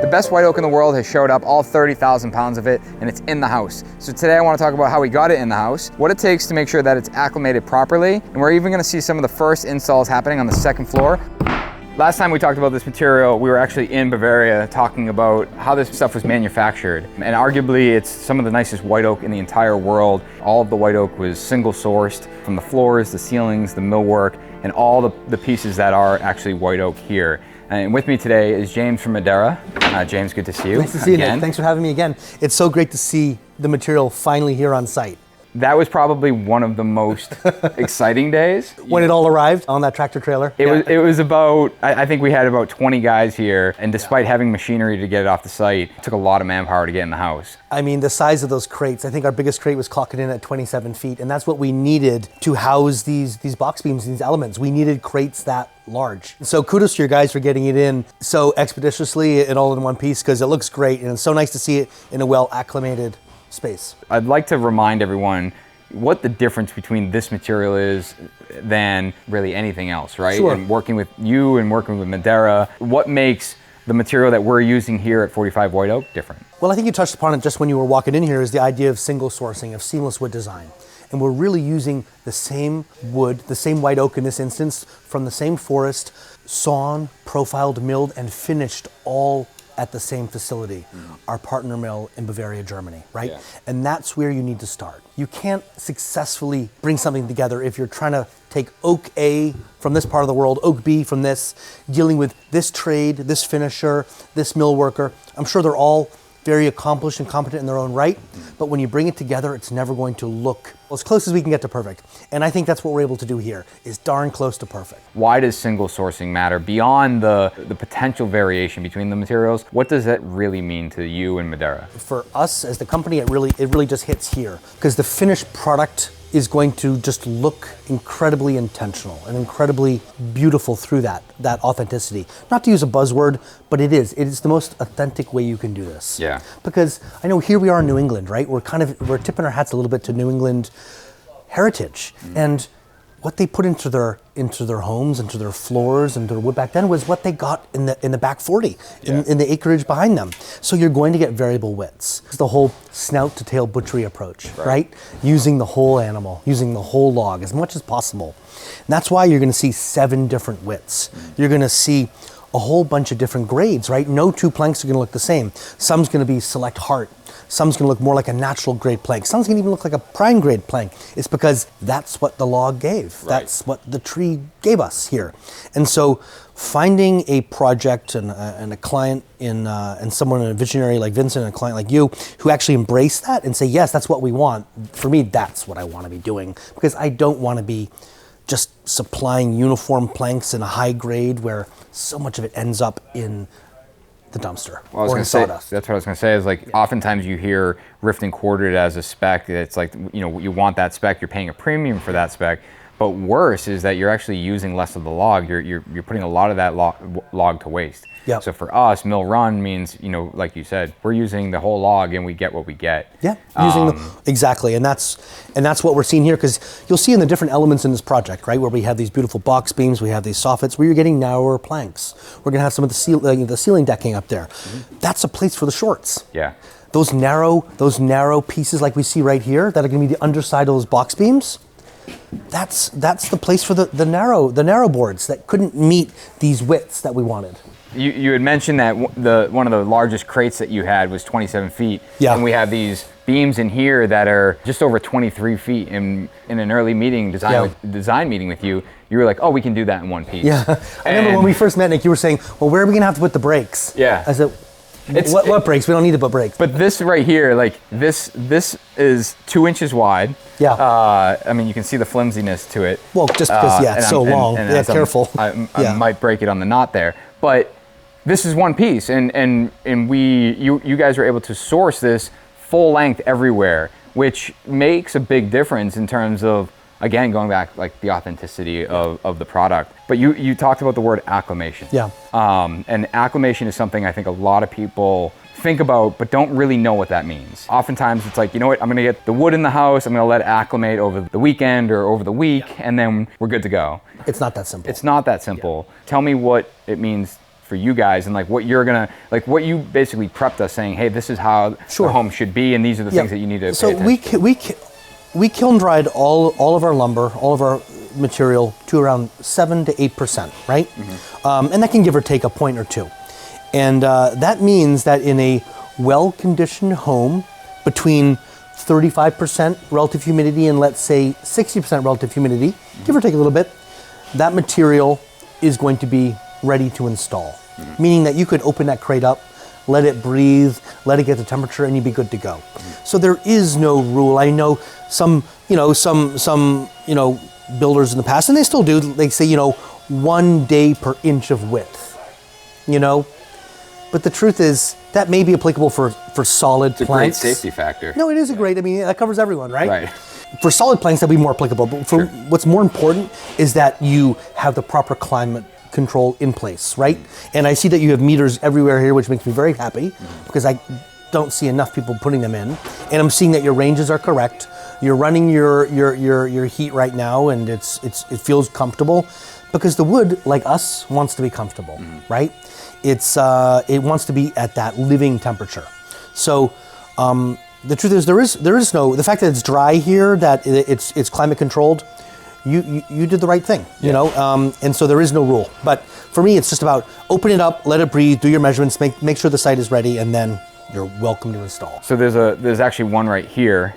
The best white oak in the world has showed up, all 30,000 pounds of it, and it's in the house. So today I want to talk about how we got it in the house, what it takes to make sure that it's acclimated properly, and we're even going to see some of the first installs happening on the second floor. Last time we talked about this material, we were actually in Bavaria talking about how this stuff was manufactured. And arguably, it's some of the nicest white oak in the entire world. All of the white oak was single sourced from the floors, the ceilings, the millwork, and all the pieces that are actually white oak here. And with me today is James from Madera. James, good to see you. Nice to see you, Nick. Thanks for having me again. It's so great to see the material finally here on site. That was probably one of the most exciting days. When it all arrived on that tractor trailer? It was about, I think we had about 20 guys here, and despite having machinery to get it off the site, it took a lot of manpower to get in the house. I mean, the size of those crates, I think our biggest crate was clocking in at 27 feet, and that's what we needed to house these box beams, these elements. We needed crates that large. So kudos to your guys for getting it in so expeditiously and all in one piece, because it looks great, and it's so nice to see it in a well-acclimated space. I'd like to remind everyone what the difference between this material is than really anything else, right? Sure. And working with you and working with Madera, what makes the material that we're using here at 45 White Oak different? Well, I think you touched upon it just when you were walking in here, is the idea of single sourcing, of seamless wood design. And we're really using the same wood, the same white oak in this instance, from the same forest, sawn, profiled, milled, and finished all at the same facility, our partner mill in Bavaria, Germany, right? Yeah. And that's where you need to start. You can't successfully bring something together if you're trying to take oak A from this part of the world, oak B from this, dealing with this trade, this finisher, this mill worker. I'm sure they're all very accomplished and competent in their own right, but when you bring it together, it's never going to look as close as we can get to perfect. And I think that's what we're able to do here, is darn close to perfect. Why does single sourcing matter? Beyond the potential variation between the materials, what does that really mean to you and Madera? For us as the company, it really just hits here, because the finished product is going to just look incredibly intentional and incredibly beautiful through that authenticity. Not to use a buzzword, but it is the most authentic way you can do this. Yeah. Because I know here we are in New England, right? We're tipping our hats a little bit to New England heritage. And what they put into their homes, into their floors, into their wood back then was what they got in the back 40, in the acreage behind them. So you're going to get variable widths. It's the whole snout to tail butchery approach, right? Using the whole animal, using the whole log as much as possible. And that's why you're going to see 7 different widths. You're going to see a whole bunch of different grades, right? No two planks are going to look the same. Some's going to be select heart. Some's going to look more like a natural grade plank. Some's going to even look like a prime grade plank. It's because that's what the log gave. Right. That's what the tree gave us here. And so finding a project and a client and someone, a visionary like Vincent and a client like you, who actually embrace that and say, yes, that's what we want. For me, that's what I want to be doing, because I don't want to be just supplying uniform planks in a high grade where so much of it ends up in the dumpster or in sawdust. That's what I was going to say, is like, oftentimes you hear rift and quartered as a spec. It's like, you want that spec, you're paying a premium for that spec. But worse is that you're actually using less of the log. You're putting a lot of that log to waste. Yep. So for us, mill run means, like you said, we're using the whole log and we get what we get. Yeah, exactly, and that's what we're seeing here, because you'll see in the different elements in this project, right, where we have these beautiful box beams, we have these soffits, where you're getting narrower planks. We're gonna have some of the ceiling decking up there. That's a place for the shorts. Yeah. Those narrow pieces like we see right here that are gonna be the underside of those box beams. That's the place for the narrow boards that couldn't meet these widths that we wanted. You had mentioned that one of the largest crates that you had was 27 feet. Yeah. And we have these beams in here that are just over 23 feet. In an early design meeting with you, you were like, oh, we can do that in one piece. Yeah. I remember when we first met, Nick, you were saying, well, where are we going to have to put the brakes? Yeah. I said, what brakes? We don't need to put brakes. But this right here, like this is 2 inches wide. Yeah. I mean, you can see the flimsiness to it. Well, just because, it's so long. Yeah, careful. I might break it on the knot there. But this is one piece, and you guys are able to source this full length everywhere, which makes a big difference in terms of, again, going back like the authenticity of the product. But you talked about the word acclimation. Yeah. And acclimation is something I think a lot of people think about but don't really know what that means. Oftentimes it's like, you know what, I'm gonna get the wood in the house, I'm gonna let it acclimate over the weekend or over the week, and then we're good to go. It's not that simple. It's not that simple. Yeah. Tell me what it means for you guys and like what you're gonna, like what you basically prepped us saying, hey, this is how the home should be, and these are the things that you need to pay attention to. We kiln dried all of our lumber, all of our material to around 7 to 8%, right? And that can give or take a point or two. And that means that in a well-conditioned home, between 35% relative humidity and let's say 60% relative humidity, give or take a little bit, that material is going to be ready to install. Meaning that you could open that crate up, let it breathe, let it get the temperature, and you'd be good to go. So there is no rule. I know some builders in the past, and they still do, they say, 1 day per inch of width, But the truth is, that may be applicable for solid planks. It's a great safety factor. No, it is a great, that covers everyone, right? Right. For solid planks, that'd be more applicable. But for what's more important is that you have the proper climate control in place, right? And I see that you have meters everywhere here, which makes me very happy because I don't see enough people putting them in. And I'm seeing that your ranges are correct. You're running your heat right now, and it feels comfortable because the wood, like us, wants to be comfortable, right? It wants to be at that living temperature. So the truth is, there is no, the fact that it's dry here, that it's climate controlled. You did the right thing, and so there is no rule. But for me, it's just about open it up, let it breathe, do your measurements, make sure the site is ready, and then you're welcome to install. So there's actually one right here.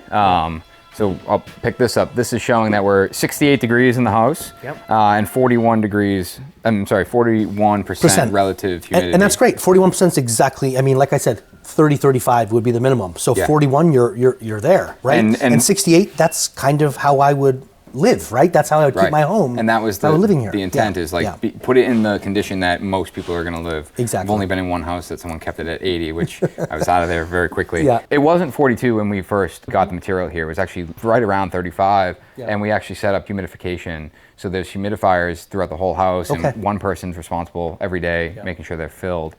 So I'll pick this up. This is showing that we're 68 degrees in the house, and 41% relative humidity. And that's great. 41% is exactly, like I said, 30, 35 would be the minimum. So 41, you're there, right? And 68, that's kind of how I would live, right? That's how I would keep my home. And that was living here. The intent is put it in the condition that most people are going to live. Exactly. I've only been in one house that someone kept it at 80, which I was out of there very quickly. Yeah. It wasn't 42 when we first got the material here. It was actually right around 35, and we actually set up humidification. So there's humidifiers throughout the whole house, and one person's responsible every day making sure they're filled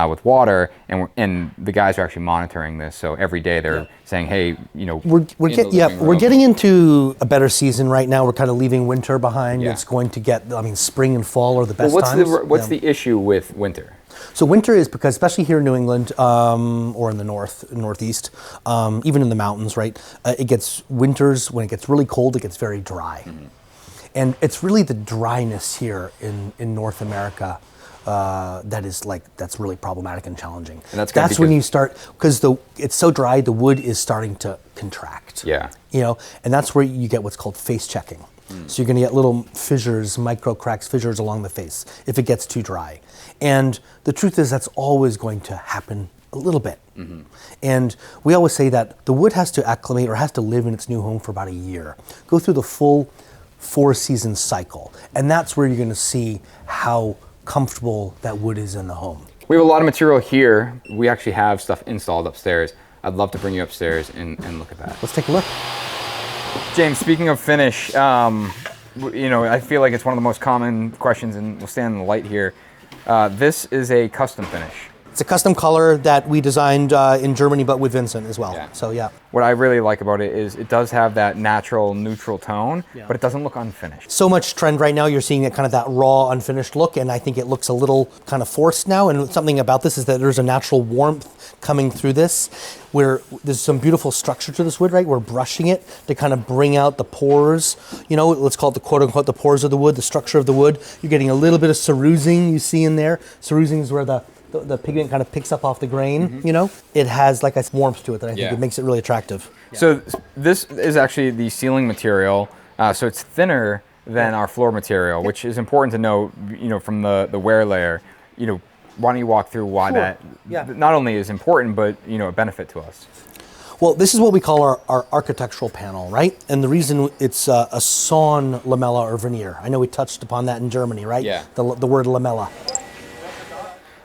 with water, and the guys are actually monitoring this. So every day they're saying, "Hey, we're getting into a better season right now. We're kind of leaving winter behind. Yeah. It's going to get, spring and fall are the best times." What's the issue with winter? So winter is because, especially here in New England or in the northeast, even in the mountains, right? It gets winters when it gets really cold. It gets very dry, and it's really the dryness here in North America. That's really problematic and challenging. And that's when you start, because it's so dry, the wood is starting to contract. Yeah. And that's where you get what's called face checking. So you're going to get little fissures, micro cracks, fissures along the face if it gets too dry. And the truth is that's always going to happen a little bit. And we always say that the wood has to acclimate or has to live in its new home for about a year. Go through the full 4-season cycle. And that's where you're going to see how comfortable that wood is in the home. We have a lot of material here. We actually have stuff installed upstairs. I'd love to bring you upstairs and look at that. Let's take a look. James, speaking of finish, I feel like it's one of the most common questions, and we'll stand in the light here. This is a custom finish. It's a custom color that we designed in Germany, but with Vincent as well. Yeah. So yeah. What I really like about it is it does have that natural neutral tone, but it doesn't look unfinished. So much trend right now, you're seeing that raw, unfinished look, and I think it looks a little kind of forced now. And something about this is that there's a natural warmth coming through this, where there's some beautiful structure to this wood, right? We're brushing it to kind of bring out the pores, let's call it the quote unquote the pores of the wood, the structure of the wood. You're getting a little bit of cerusing you see in there. Cerusing is where the pigment kind of picks up off the grain, It has like a warmth to it that I think it makes it really attractive. Yeah. So this is actually the ceiling material. So it's thinner than our floor material, which is important to note, from the wear layer. Why don't you walk through why that not only is important, but, a benefit to us? Well, this is what we call our architectural panel, right? And the reason it's a sawn lamella or veneer. I know we touched upon that in Germany, right? Yeah. The word lamella.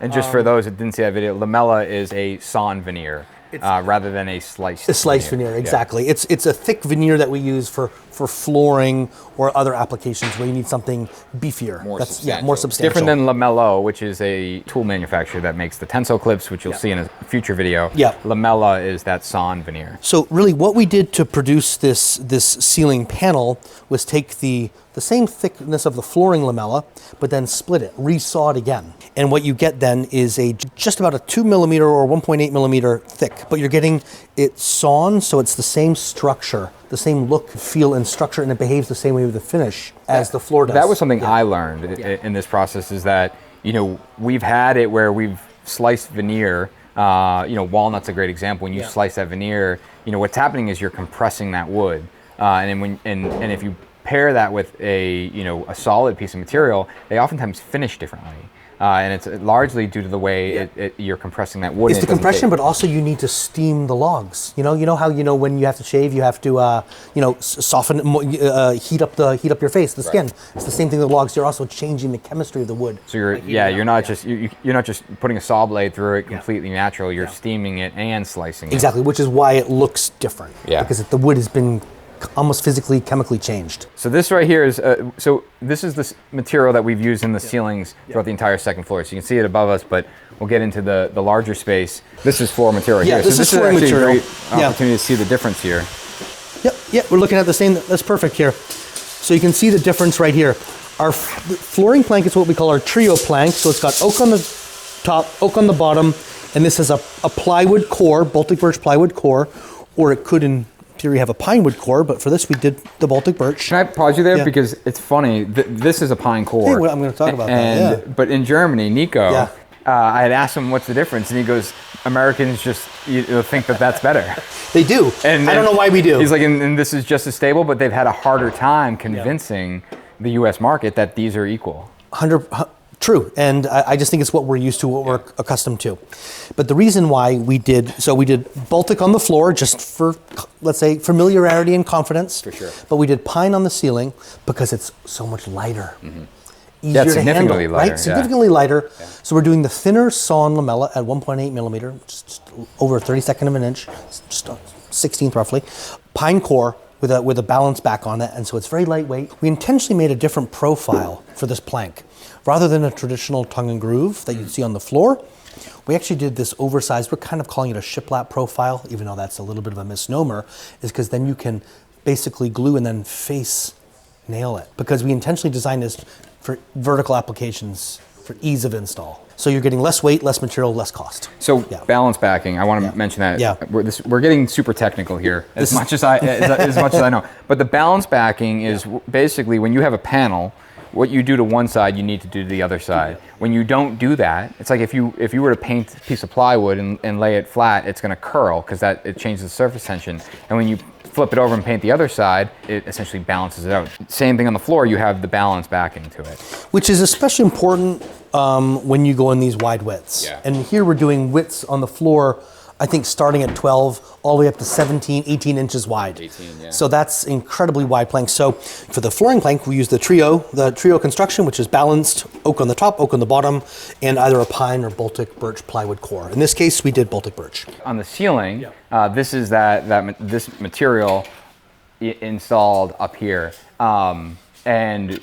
And just for those that didn't see that video, lamella is a sawn veneer. rather than a sliced veneer, exactly. Yeah. It's a thick veneer that we use for flooring or other applications where you need something beefier. More substantial. More substantial. Different than Lamello, which is a tool manufacturer that makes the tensile clips, which you'll see in a future video. Yeah. Lamella is that sawn veneer. So really what we did to produce this ceiling panel was take the same thickness of the flooring lamella, but then split it, resaw it again. And what you get then is just about a 2 millimeter or 1.8 millimeter thick, but you're getting it sawn, so it's the same structure, the same look, feel, and structure, and it behaves the same way with the finish as the floor does. That was something I learned in this process, is that, we've had it where we've sliced veneer. Walnut's a great example. When you slice that veneer, what's happening is you're compressing that wood, and if you pair that with a solid piece of material, they oftentimes finish differently. And it's largely due to the way you're compressing that wood. It's the compression, but also you need to steam the logs. You know how when you have to shave, you have to soften, heat up your face, the skin. It's the same thing with logs. You're also changing the chemistry of the wood. So you're not just putting a saw blade through it completely natural. You're steaming it and slicing it. Exactly, which is why it looks different. Yeah, because the wood has been almost physically, chemically changed. So this right here is, this is the material that we've used in the ceilings throughout the entire second floor. So you can see it above us, but we'll get into the larger space. This is floor material here. This is flooring material. A great opportunity to see the difference here. Yep, we're looking at the same, that's perfect here. So you can see the difference right here. Our flooring plank is what we call our trio plank. So it's got oak on the top, oak on the bottom, and this is a plywood core, Baltic birch plywood core, or it could in theory have a pine wood core, but for this we did the Baltic birch. Can I pause you there? Because it's funny, this is a pine core. Hey, well, I'm going to talk about that. But in Germany, Nico, I had asked him what's the difference, and he goes, Americans just think that that's better. They do, and I don't know why we do. He's like, and this is just as stable, but they've had a harder time convincing the U.S. market that these are equal. True, and I just think it's what we're used to, what we're accustomed to. But the reason why we did Baltic on the floor, just for, let's say, familiarity and confidence. For sure. But we did pine on the ceiling because it's so much lighter. Mm-hmm. Easier to handle, lighter, right? Significantly lighter. Yeah. So we're doing the thinner sawn lamella at 1.8 millimeter, just over a 32nd of an inch, just a 16th roughly. Pine core with a balance back on it, and so it's very lightweight. We intentionally made a different profile for this plank. Rather than a traditional tongue and groove that you'd see on the floor, we actually did this oversized, we're kind of calling it a shiplap profile, even though that's a little bit of a misnomer, is because then you can basically glue and then face nail it. Because we intentionally designed this for vertical applications for ease of install. So you're getting less weight, less material, less cost. So balance backing, I want to mention that. Yeah. We're getting super technical here, as much as I know. But the balance backing is basically when you have a panel, what you do to one side, you need to do to the other side. When you don't do that, it's like if you were to paint a piece of plywood and lay it flat, it's going to curl because it changes the surface tension. And when you flip it over and paint the other side, it essentially balances it out. Same thing on the floor, you have the balance backing to it. Which is especially important when you go in these wide widths. Yeah. And here we're doing widths on the floor, I think starting at 12 all the way up to 17, 18 inches wide. 18, yeah. So that's incredibly wide plank. So for the flooring plank, we use the trio construction, which is balanced, oak on the top, oak on the bottom, and either a pine or Baltic birch plywood core. In this case, we did Baltic birch. On the ceiling, this is this material installed up here. And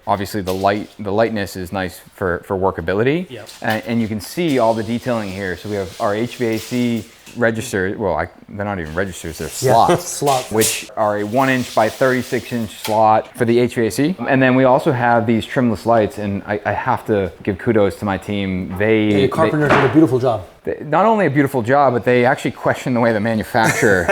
obviously the lightness is nice for workability. Yep. And you can see all the detailing here. So we have our HVAC registers. Well, they're not even registers; they're slots, which are a 1 inch by 36 inch slot for the HVAC. And then we also have these trimless lights. And I have to give kudos to my team. The carpenters did a beautiful job. Not only a beautiful job, but they actually questioned the way the manufacturer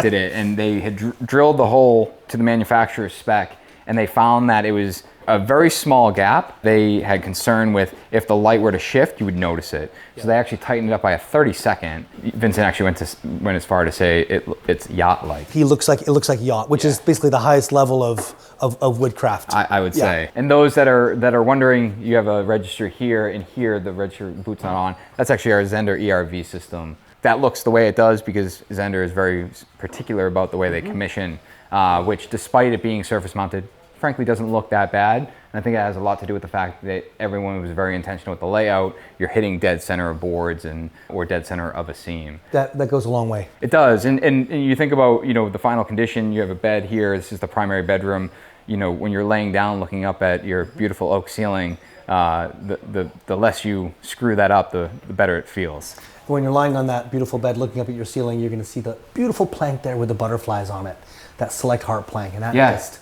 did it, and they had drilled the hole to the manufacturer's spec. And they found that it was a very small gap. They had concern with if the light were to shift, you would notice it. Yeah. So they actually tightened it up by a 32nd. Vincent actually went as far to say it's yacht-like. It looks like yacht, which is basically the highest level of woodcraft. I would say. And those that are wondering, you have a register here, and here the register boot's not on. That's actually our Zender ERV system. That looks the way it does because Zender is very particular about the way they commission, which despite it being surface mounted, frankly doesn't look that bad. And I think it has a lot to do with the fact that everyone was very intentional with the layout. You're hitting dead center of boards or dead center of a seam. That goes a long way. It does. And you think about, the final condition, you have a bed here. This is the primary bedroom. When you're laying down looking up at your beautiful oak ceiling, the less you screw that up, the better it feels. When you're lying on that beautiful bed looking up at your ceiling, you're going to see the beautiful plank there with the butterflies on it. That select heart plank. And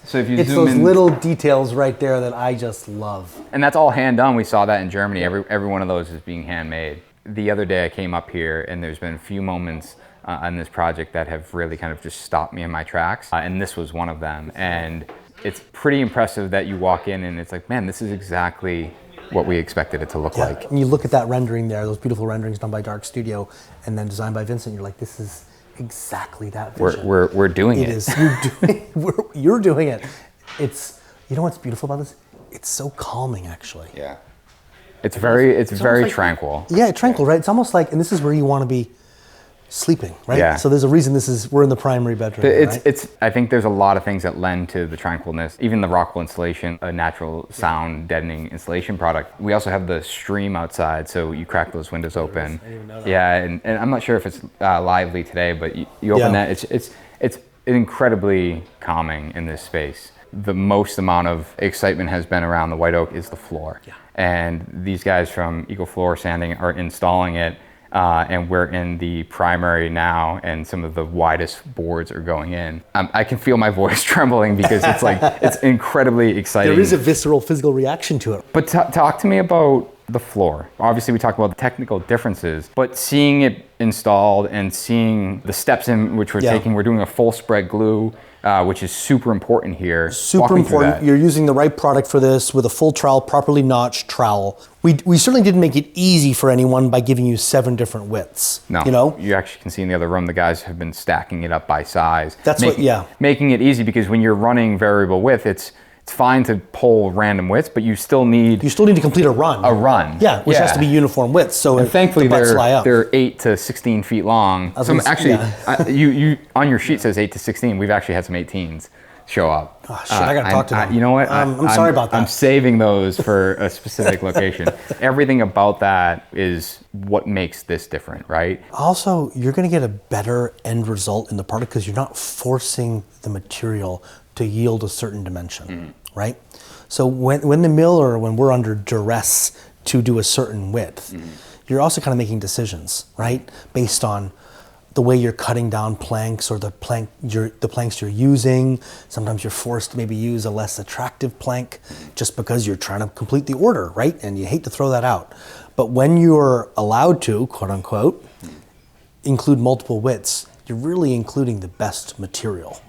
So if you it's zoom those in, little details right there that I just love. And that's all hand done. We saw that in Germany. Every one of those is being handmade. The other day I came up here and there's been a few moments on this project that have really kind of just stopped me in my tracks. And this was one of them. And it's pretty impressive that you walk in and it's like, man, this is exactly what we expected it to look like. And you look at that rendering there, those beautiful renderings done by Dark Studio and then designed by Vincent, you're like, this is exactly that vision. We're doing it. It is. You're doing it. It's, you know what's beautiful about this? It's so calming, actually. Yeah. It's very like, tranquil. Yeah, tranquil, right? It's almost like, and this is where you want to be sleeping, right? Yeah. So there's a reason we're in the primary bedroom. I think there's a lot of things that lend to the tranquilness. Even the Rockwell installation, a natural sound deadening installation product. We also have the stream outside, so you crack those windows open. I didn't even know that. Yeah, and I'm not sure if it's lively today, but you open that, it's incredibly calming in this space. The most amount of excitement has been around the white oak is the floor. Yeah. And these guys from Eagle Floor Sanding are installing it. And we're in the primary now, and some of the widest boards are going in. I can feel my voice trembling because it's incredibly exciting. There is a visceral physical reaction to it. But talk to me about the floor. Obviously, we talked about the technical differences, but seeing it installed and seeing the steps in which we're taking, we're doing a full spread glue, which is super important here. Super important. You're using the right product for this with a full trowel, properly notched trowel. We certainly didn't make it easy for anyone by giving you 7 different widths. No, you actually can see in the other room, the guys have been stacking it up by size. Making it easy because when you're running variable width, it's fine to pull random widths, but you still need to complete a run. Yeah, which has to be uniform width. So thankfully they're 8 to 16 feet long. You on your sheet says 8 to 16. We've actually had some 18s show up. Oh shit! I gotta talk to them. You know what? I'm sorry about that. I'm saving those for a specific location. Everything about that is what makes this different, right? Also, you're gonna get a better end result in the product because you're not forcing the material to yield a certain dimension, right? So when the mill or when we're under duress to do a certain width, you're also kind of making decisions, right? Based on the way you're cutting down planks or the planks you're using. Sometimes you're forced to maybe use a less attractive plank just because you're trying to complete the order, right? And you hate to throw that out. But when you're allowed to, quote unquote, include multiple widths, you're really including the best material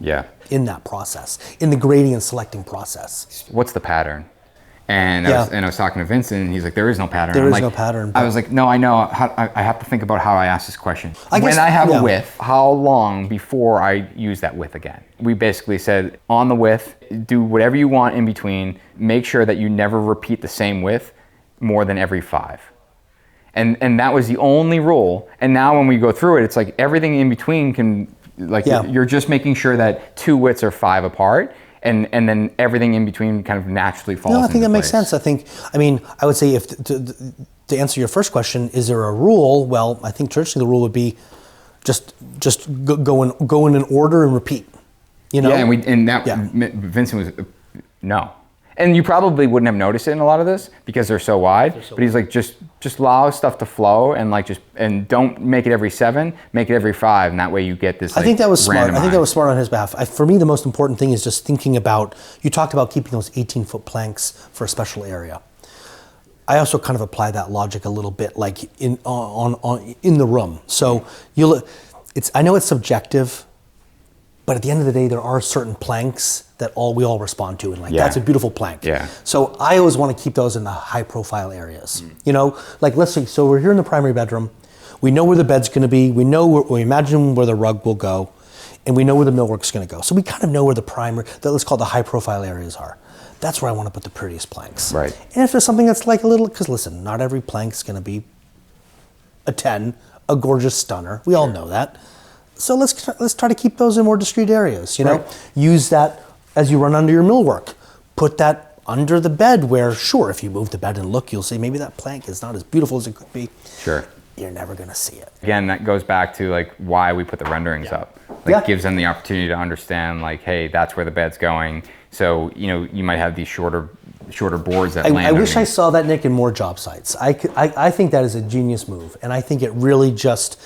in that process, in the grading and selecting process. What's the pattern? And I was talking to Vincent, and he's like, "There is no pattern." There is no pattern. I was like, "No, I know. I have to think about how I ask this question. When I have a width, how long before I use that width again?" We basically said, on the width, do whatever you want in between. Make sure that you never repeat the same width more than every 5. And that was the only rule. And now when we go through it, it's like everything in between can, you're just making sure that 2 widths are 5 apart. And then everything in between kind of naturally falls into place. No, I think that makes sense. I would say if to answer your first question, is there a rule? Well, I think traditionally the rule would be just go in an order and repeat. Yeah, Vincent was no. And you probably wouldn't have noticed it in a lot of this because they're so wide. But he's like, just allow stuff to flow and don't make it every 7, make it every 5, and that way you get this. I think that was smart. I think that was smart on his behalf. For me, the most important thing is just thinking about. You talked about keeping those 18-foot planks for a special area. I also kind of apply that logic a little bit, like in the room. So I know it's subjective. But at the end of the day, there are certain planks that we all respond to, and that's a beautiful plank. Yeah. So I always want to keep those in the high-profile areas. Let's say, so we're here in the primary bedroom. We know where the bed's going to be. We imagine where the rug will go, and we know where the millwork's going to go. So we kind of know where let's call it the high-profile areas are. That's where I want to put the prettiest planks. Right. And if there's something that's like a little, because listen, not every plank's going to be a 10, a gorgeous stunner. We all know that. So let's try to keep those in more discreet areas. Use that as you run under your millwork. Put that under the bed where, sure, if you move the bed and look, you'll see maybe that plank is not as beautiful as it could be. Sure. You're never going to see it. Again, that goes back to like why we put the renderings up. Like gives them the opportunity to understand like, hey, that's where the bed's going. So, you know, you might have these shorter boards that land. I wish I saw that, Nick, in more job sites. I think that is a genius move. And I think it really just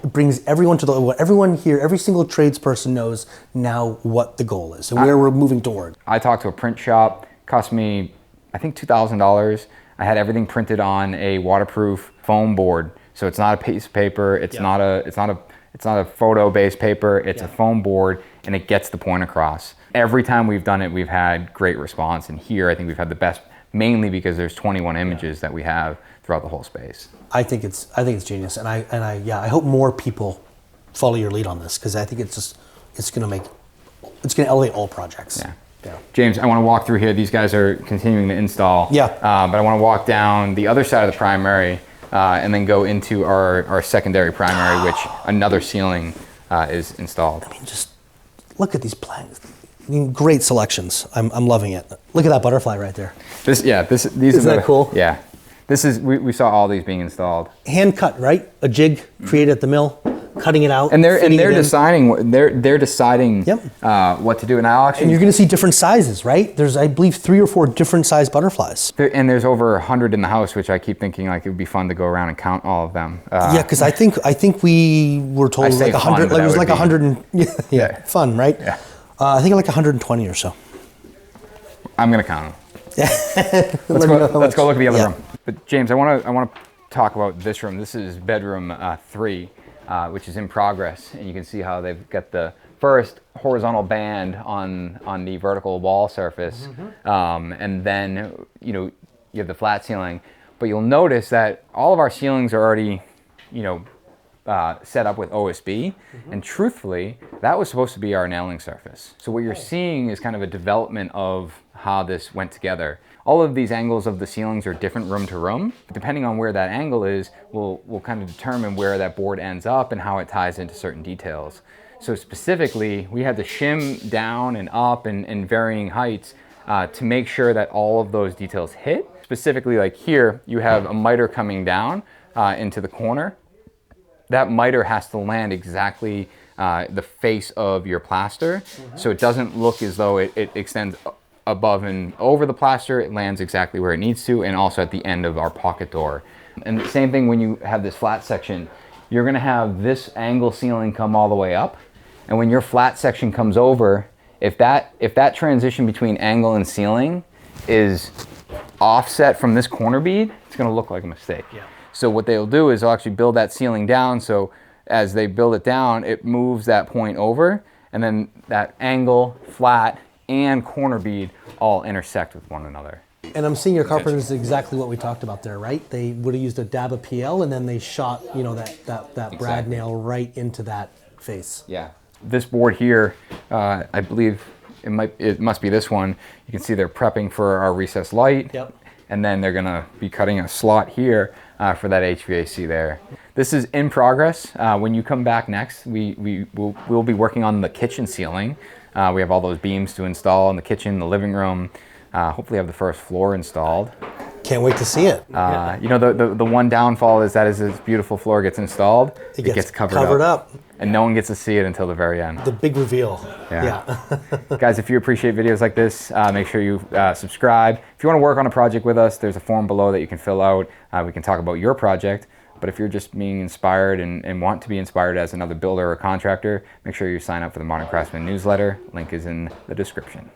brings everyone to everyone here, every single tradesperson knows now what the goal is and where we're moving toward. I talked to a print shop, cost me, I think $2,000. I had everything printed on a waterproof foam board. So it's not a piece of paper. It's not a photo-based paper. It's a foam board, and it gets the point across. Every time we've done it, we've had great response. And here, I think we've had the best, mainly because there's 21 images that we have throughout the whole space. I think it's genius, and I hope more people follow your lead on this, because I think it's going to elevate all projects. Yeah. James, I want to walk through here. These guys are continuing to install. Yeah. But I want to walk down the other side of the primary and then go into our secondary primary, which another ceiling is installed. I mean, just look at these planks. I mean, great selections. I'm loving it. Look at that butterfly right there. These Isn't that cool? Yeah. We saw all these being installed. Hand cut, right? A jig created at the mill, cutting it out. And they're deciding what to do. And and you're going to see different sizes, right? There's, I believe, 3 or 4 different size butterflies. And there's over 100 in the house, which I keep thinking like it would be fun to go around and count all of them. Yeah, because I think we were told it was like 100. Like it was like 100. Yeah, fun, right? Yeah. I think like 120 or so. I'm going to count them. Let's go look at the other room. But James, I want to talk about this room. This is bedroom 3, which is in progress, and you can see how they've got the first horizontal band on the vertical wall surface, and then you have the flat ceiling. But you'll notice that all of our ceilings are already set up with OSB, and truthfully, that was supposed to be our nailing surface. So what you're seeing is kind of a development of how this went together. All of these angles of the ceilings are different room to room. Depending on where that angle is, will kind of determine where that board ends up and how it ties into certain details. So specifically, we had to shim down and up and varying heights to make sure that all of those details hit. Specifically, like here, you have a miter coming down into the corner. That miter has to land exactly the face of your plaster, so it doesn't look as though it extends above and over the plaster. It lands exactly where it needs to, and also at the end of our pocket door. And the same thing when you have this flat section, you're gonna have this angle ceiling come all the way up, and when your flat section comes over, if that transition between angle and ceiling is offset from this corner bead, it's gonna look like a mistake. Yeah. So what they'll do is they'll actually build that ceiling down, so as they build it down, it moves that point over, and then that angle, flat, and corner bead all intersect with one another. And I'm seeing your carpenters is exactly what we talked about there, right? They would have used a dab of PL, and then they shot, that brad nail right into that face. Yeah. This board here, I believe it must be this one. You can see they're prepping for our recessed light. Yep. And then they're gonna be cutting a slot here for that HVAC there. This is in progress. When you come back next, we'll be working on the kitchen ceiling. We have all those beams to install in the kitchen, the living room. Hopefully have the first floor installed. Can't wait to see it. The one downfall is that as this beautiful floor gets installed, it gets covered up. And no one gets to see it until the very end. The big reveal. Yeah. Guys, if you appreciate videos like this, make sure you subscribe. If you want to work on a project with us, there's a form below that you can fill out. We can talk about your project. But if you're just being inspired and want to be inspired as another builder or contractor, make sure you sign up for the Modern Craftsman newsletter. Link is in the description.